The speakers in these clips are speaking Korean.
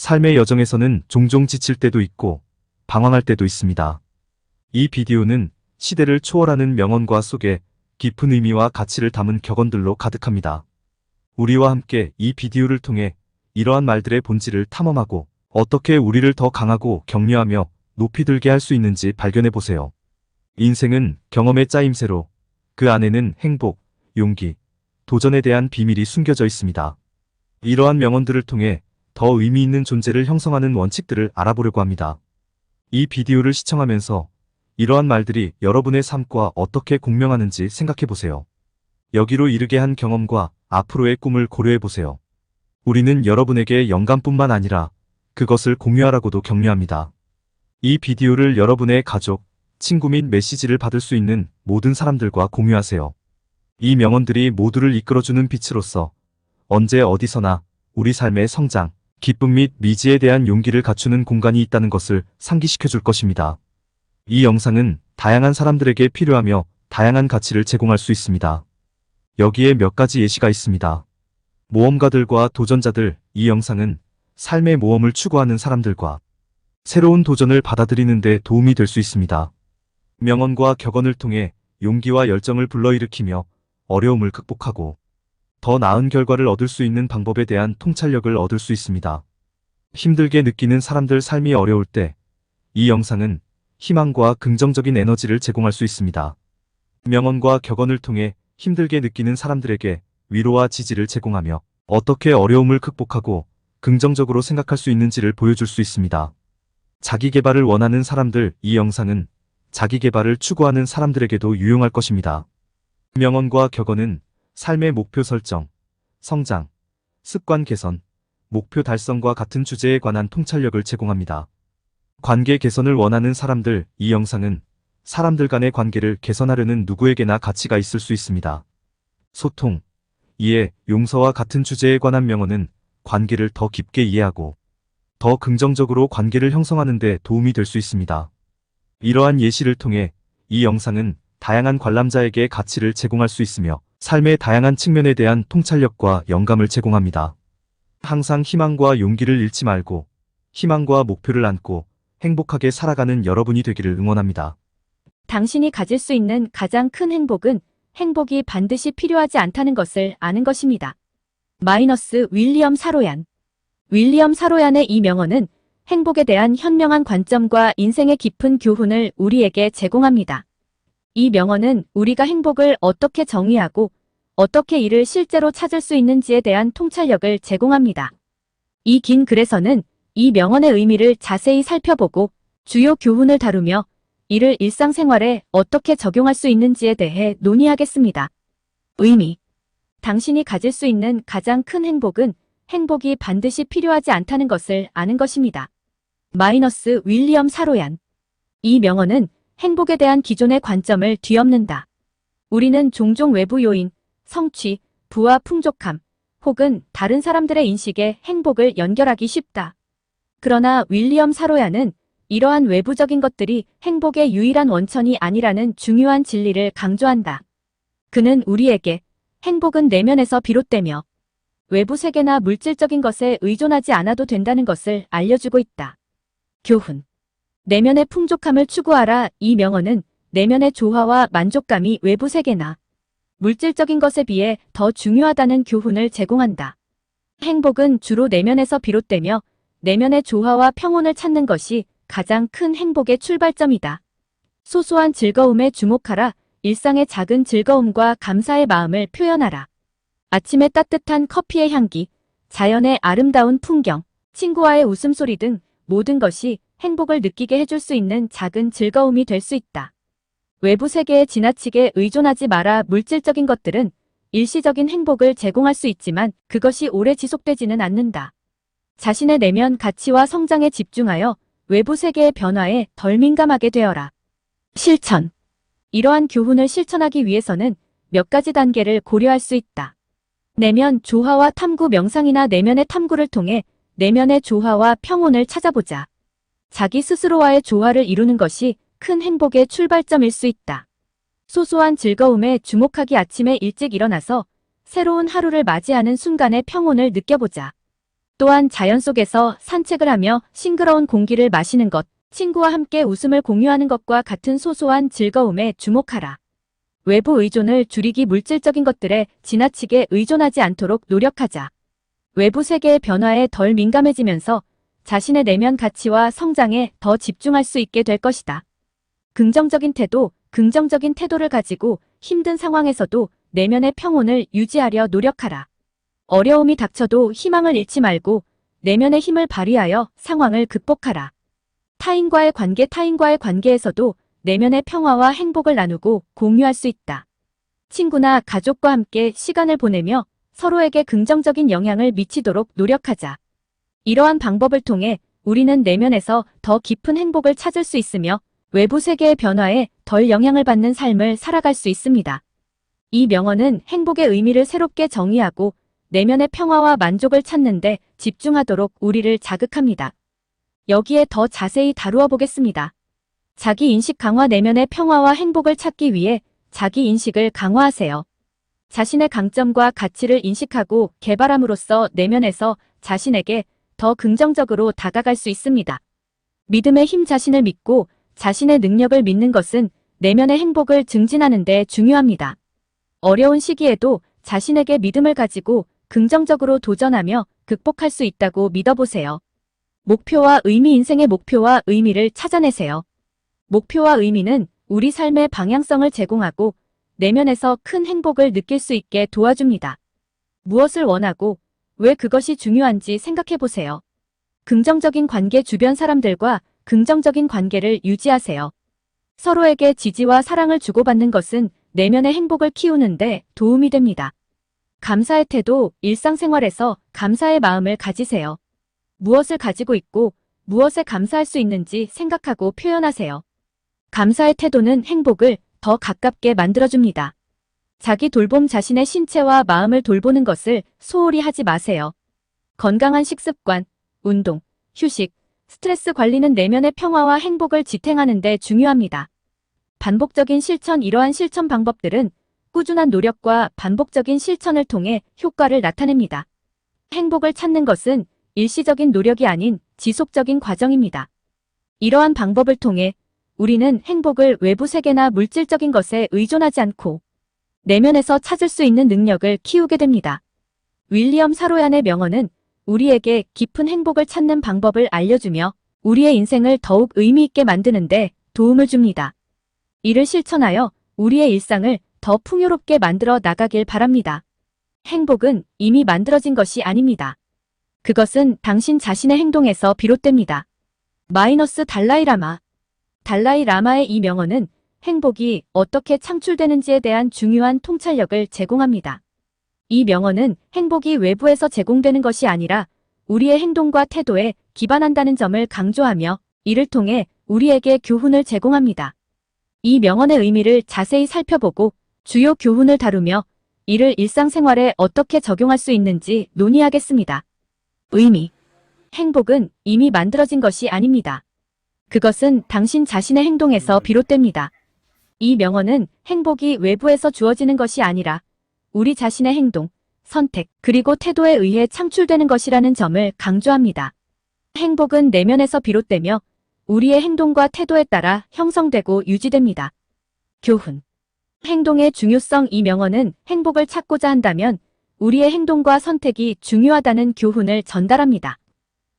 삶의 여정에서는 종종 지칠 때도 있고 방황할 때도 있습니다. 이 비디오는 시대를 초월하는 명언과 속에 깊은 의미와 가치를 담은 격언들로 가득합니다. 우리와 함께 이 비디오를 통해 이러한 말들의 본질을 탐험하고 어떻게 우리를 더 강하고 격려하며 높이 들게 할 수 있는지 발견해 보세요. 인생은 경험의 짜임새로 그 안에는 행복, 용기, 도전에 대한 비밀이 숨겨져 있습니다. 이러한 명언들을 통해 더 의미 있는 존재를 형성하는 원칙들을 알아보려고 합니다. 이 비디오를 시청하면서 이러한 말들이 여러분의 삶과 어떻게 공명하는지 생각해 보세요. 여기로 이르게 한 경험과 앞으로의 꿈을 고려해 보세요. 우리는 여러분에게 영감뿐만 아니라 그것을 공유하라고도 격려합니다. 이 비디오를 여러분의 가족, 친구 및 메시지를 받을 수 있는 모든 사람들과 공유하세요. 이 명언들이 모두를 이끌어주는 빛으로서 언제 어디서나 우리 삶의 성장, 기쁨 및 미지에 대한 용기를 갖추는 공간이 있다는 것을 상기시켜 줄 것입니다. 이 영상은 다양한 사람들에게 필요하며 다양한 가치를 제공할 수 있습니다. 여기에 몇 가지 예시가 있습니다. 모험가들과 도전자들. 이 영상은 삶의 모험을 추구하는 사람들과 새로운 도전을 받아들이는 데 도움이 될 수 있습니다. 명언과 격언을 통해 용기와 열정을 불러일으키며 어려움을 극복하고 더 나은 결과를 얻을 수 있는 방법에 대한 통찰력을 얻을 수 있습니다. 힘들게 느끼는 사람들. 삶이 어려울 때 이 영상은 희망과 긍정적인 에너지를 제공할 수 있습니다. 명언과 격언을 통해 힘들게 느끼는 사람들에게 위로와 지지를 제공하며 어떻게 어려움을 극복하고 긍정적으로 생각할 수 있는지를 보여줄 수 있습니다. 자기계발을 원하는 사람들. 이 영상은 자기계발을 추구하는 사람들에게도 유용할 것입니다. 명언과 격언은 삶의 목표 설정, 성장, 습관 개선, 목표 달성과 같은 주제에 관한 통찰력을 제공합니다. 관계 개선을 원하는 사람들. 이 영상은 사람들 간의 관계를 개선하려는 누구에게나 가치가 있을 수 있습니다. 소통, 이해, 용서와 같은 주제에 관한 명언은 관계를 더 깊게 이해하고 더 긍정적으로 관계를 형성하는 데 도움이 될 수 있습니다. 이러한 예시를 통해 이 영상은 다양한 관람자에게 가치를 제공할 수 있으며 삶의 다양한 측면에 대한 통찰력과 영감을 제공합니다. 항상 희망과 용기를 잃지 말고 희망과 목표를 안고 행복하게 살아가는 여러분이 되기를 응원합니다. 당신이 가질 수 있는 가장 큰 행복은 행복이 반드시 필요하지 않다는 것을 아는 것입니다. 마이너스 윌리엄 사로얀. 윌리엄 사로얀의 이 명언은 행복에 대한 현명한 관점과 인생의 깊은 교훈을 우리에게 제공합니다. 이 명언은 우리가 행복을 어떻게 정의하고 어떻게 이를 실제로 찾을 수 있는지에 대한 통찰력을 제공합니다. 이 긴 글에서는 이 명언의 의미를 자세히 살펴보고 주요 교훈을 다루며 이를 일상생활에 어떻게 적용할 수 있는지에 대해 논의하겠습니다. 의미. 당신이 가질 수 있는 가장 큰 행복은 행복이 반드시 필요하지 않다는 것을 아는 것입니다. 마이너스 윌리엄 사로얀. 이 명언은 행복에 대한 기존의 관점을 뒤엎는다. 우리는 종종 외부 요인, 성취, 부와 풍족함, 혹은 다른 사람들의 인식에 행복을 연결하기 쉽다. 그러나 윌리엄 사로얀은 이러한 외부적인 것들이 행복의 유일한 원천이 아니라는 중요한 진리를 강조한다. 그는 우리에게 행복은 내면에서 비롯되며 외부 세계나 물질적인 것에 의존하지 않아도 된다는 것을 알려주고 있다. 교훈. 내면의 풍족함을 추구하라. 이 명언은 내면의 조화와 만족감이 외부 세계나 물질적인 것에 비해 더 중요하다는 교훈을 제공한다. 행복은 주로 내면에서 비롯되며 내면의 조화와 평온을 찾는 것이 가장 큰 행복의 출발점이다. 소소한 즐거움에 주목하라. 일상의 작은 즐거움과 감사의 마음을 표현하라. 아침의 따뜻한 커피의 향기, 자연의 아름다운 풍경, 친구와의 웃음소리 등 모든 것이 행복을 느끼게 해줄 수 있는 작은 즐거움이 될 수 있다. 외부 세계에 지나치게 의존하지 마라. 물질적인 것들은 일시적인 행복을 제공할 수 있지만 그것이 오래 지속되지는 않는다. 자신의 내면 가치와 성장에 집중하여 외부 세계의 변화에 덜 민감하게 되어라. 실천. 이러한 교훈을 실천하기 위해서는 몇 가지 단계를 고려할 수 있다. 내면 조화와 탐구. 명상이나 내면의 탐구를 통해 내면의 조화와 평온을 찾아보자. 자기 스스로와의 조화를 이루는 것이 큰 행복의 출발점일 수 있다. 소소한 즐거움에 주목하기. 아침에 일찍 일어나서 새로운 하루를 맞이하는 순간의 평온을 느껴보자. 또한 자연 속에서 산책을 하며 싱그러운 공기를 마시는 것, 친구와 함께 웃음을 공유하는 것과 같은 소소한 즐거움에 주목하라. 외부 의존을 줄이기 물질적인 것들에 지나치게 의존하지 않도록 노력하자. 외부 세계의 변화에 덜 민감해지면서 자신의 내면 가치와 성장에 더 집중할 수 있게 될 것이다. 긍정적인 태도, 긍정적인 태도를 가지고 힘든 상황에서도 내면의 평온을 유지하려 노력하라. 어려움이 닥쳐도 희망을 잃지 말고 내면의 힘을 발휘하여 상황을 극복하라. 타인과의 관계에서도 내면의 평화와 행복을 나누고 공유할 수 있다. 친구나 가족과 함께 시간을 보내며 서로에게 긍정적인 영향을 미치도록 노력하자. 이러한 방법을 통해 우리는 내면에서 더 깊은 행복을 찾을 수 있으며 외부 세계의 변화에 덜 영향을 받는 삶을 살아갈 수 있습니다. 이 명언은 행복의 의미를 새롭게 정의하고 내면의 평화와 만족을 찾는 데 집중하도록 우리를 자극합니다. 여기에 더 자세히 다루어 보겠습니다. 자기 인식 강화. 내면의 평화와 행복을 찾기 위해 자기 인식을 강화하세요. 자신의 강점과 가치를 인식하고 개발함으로써 내면에서 자신에게 더 긍정적으로 다가갈 수 있습니다. 믿음의 힘. 자신을 믿고 자신의 능력을 믿는 것은 내면의 행복을 증진하는 데 중요합니다. 어려운 시기에도 자신에게 믿음을 가지고 긍정적으로 도전하며 극복할 수 있다고 믿어보세요. 목표와 의미. 인생의 목표와 의미를 찾아내세요. 목표와 의미는 우리 삶의 방향성을 제공하고 내면에서 큰 행복을 느낄 수 있게 도와줍니다. 무엇을 원하고 왜 그것이 중요한지 생각해 보세요. 긍정적인 관계. 주변 사람들과 긍정적인 관계를 유지하세요. 서로에게 지지와 사랑을 주고받는 것은 내면의 행복을 키우는데 도움이 됩니다. 감사의 태도. 일상생활에서 감사의 마음을 가지세요. 무엇을 가지고 있고 무엇에 감사할 수 있는지 생각하고 표현하세요. 감사의 태도는 행복을 더 가깝게 만들어줍니다. 자기 돌봄. 자신의 신체와 마음을 돌보는 것을 소홀히 하지 마세요. 건강한 식습관, 운동, 휴식, 스트레스 관리는 내면의 평화와 행복을 지탱하는 데 중요합니다. 반복적인 실천. 이러한 실천 방법들은 꾸준한 노력과 반복적인 실천을 통해 효과를 나타냅니다. 행복을 찾는 것은 일시적인 노력이 아닌 지속적인 과정입니다. 이러한 방법을 통해 우리는 행복을 외부 세계나 물질적인 것에 의존하지 않고 내면에서 찾을 수 있는 능력을 키우게 됩니다. 윌리엄 사로얀의 명언은 우리에게 깊은 행복을 찾는 방법을 알려주며 우리의 인생을 더욱 의미 있게 만드는 데 도움을 줍니다. 이를 실천하여 우리의 일상을 더 풍요롭게 만들어 나가길 바랍니다. 행복은 이미 만들어진 것이 아닙니다. 그것은 당신 자신의 행동에서 비롯됩니다. 달라이 라마. 달라이 라마의 이 명언은 행복이 어떻게 창출되는지에 대한 중요한 통찰력을 제공합니다. 이 명언은 행복이 외부에서 제공되는 것이 아니라 우리의 행동과 태도에 기반한다는 점을 강조하며 이를 통해 우리에게 교훈을 제공합니다. 이 명언의 의미를 자세히 살펴보고 주요 교훈을 다루며 이를 일상생활에 어떻게 적용할 수 있는지 논의하겠습니다. 의미. 행복은 이미 만들어진 것이 아닙니다. 그것은 당신 자신의 행동에서 비롯됩니다. 이 명언은 행복이 외부에서 주어지는 것이 아니라 우리 자신의 행동, 선택, 그리고 태도에 의해 창출되는 것이라는 점을 강조합니다. 행복은 내면에서 비롯되며 우리의 행동과 태도에 따라 형성되고 유지됩니다. 교훈. 행동의 중요성. 이 명언은 행복을 찾고자 한다면 우리의 행동과 선택이 중요하다는 교훈을 전달합니다.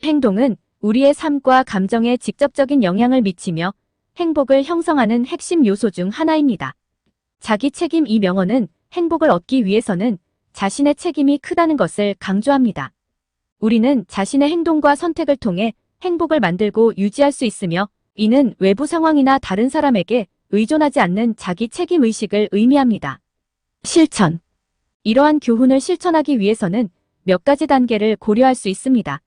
행동은 우리의 삶과 감정에 직접적인 영향을 미치며 행복을 형성하는 핵심 요소 중 하나입니다. 자기 책임. 이 명언은 행복을 얻기 위해서는 자신의 책임이 크다는 것을 강조합니다. 우리는 자신의 행동과 선택을 통해 행복을 만들고 유지할 수 있으며 이는 외부 상황이나 다른 사람에게 의존하지 않는 자기 책임 의식을 의미합니다. 실천. 이러한 교훈을 실천하기 위해서는 몇 가지 단계를 고려할 수 있습니다.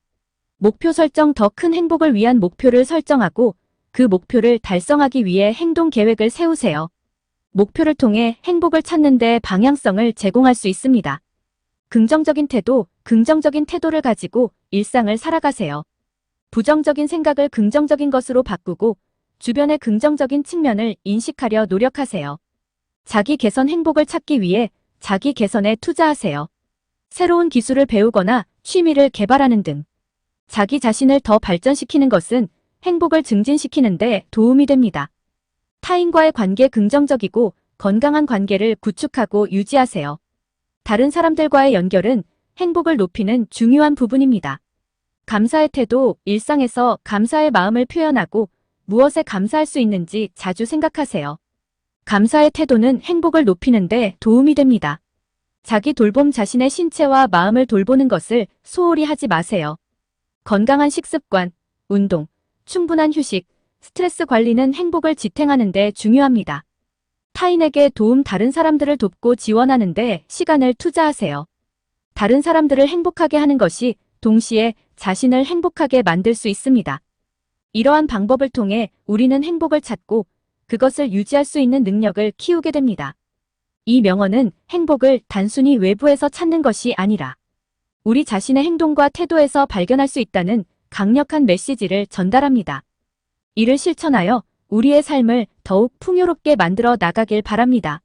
목표 설정. 더 큰 행복을 위한 목표를 설정하고 그 목표를 달성하기 위해 행동 계획을 세우세요. 목표를 통해 행복을 찾는 데 방향성을 제공할 수 있습니다. 긍정적인 태도. 긍정적인 태도를 가지고 일상을 살아가세요. 부정적인 생각을 긍정적인 것으로 바꾸고 주변의 긍정적인 측면을 인식하려 노력하세요. 자기 개선. 행복을 찾기 위해 자기 개선에 투자하세요. 새로운 기술을 배우거나 취미를 개발하는 등 자기 자신을 더 발전시키는 것은 행복을 증진시키는 데 도움이 됩니다. 타인과의 관계 긍정적이고 건강한 관계를 구축하고 유지하세요. 다른 사람들과의 연결은 행복을 높이는 중요한 부분입니다. 감사의 태도, 일상에서 감사의 마음을 표현하고 무엇에 감사할 수 있는지 자주 생각하세요. 감사의 태도는 행복을 높이는 데 도움이 됩니다. 자기 돌봄 자신의 신체와 마음을 돌보는 것을 소홀히 하지 마세요. 건강한 식습관, 운동, 충분한 휴식, 스트레스 관리는 행복을 지탱하는 데 중요합니다. 타인에게 도움 다른 사람들을 돕고 지원하는 데 시간을 투자하세요. 다른 사람들을 행복하게 하는 것이 동시에 자신을 행복하게 만들 수 있습니다. 이러한 방법을 통해 우리는 행복을 찾고 그것을 유지할 수 있는 능력을 키우게 됩니다. 이 명언은 행복을 단순히 외부에서 찾는 것이 아니라 우리 자신의 행동과 태도에서 발견할 수 있다는 강력한 메시지를 전달합니다. 이를 실천하여 우리의 삶을 더욱 풍요롭게 만들어 나가길 바랍니다.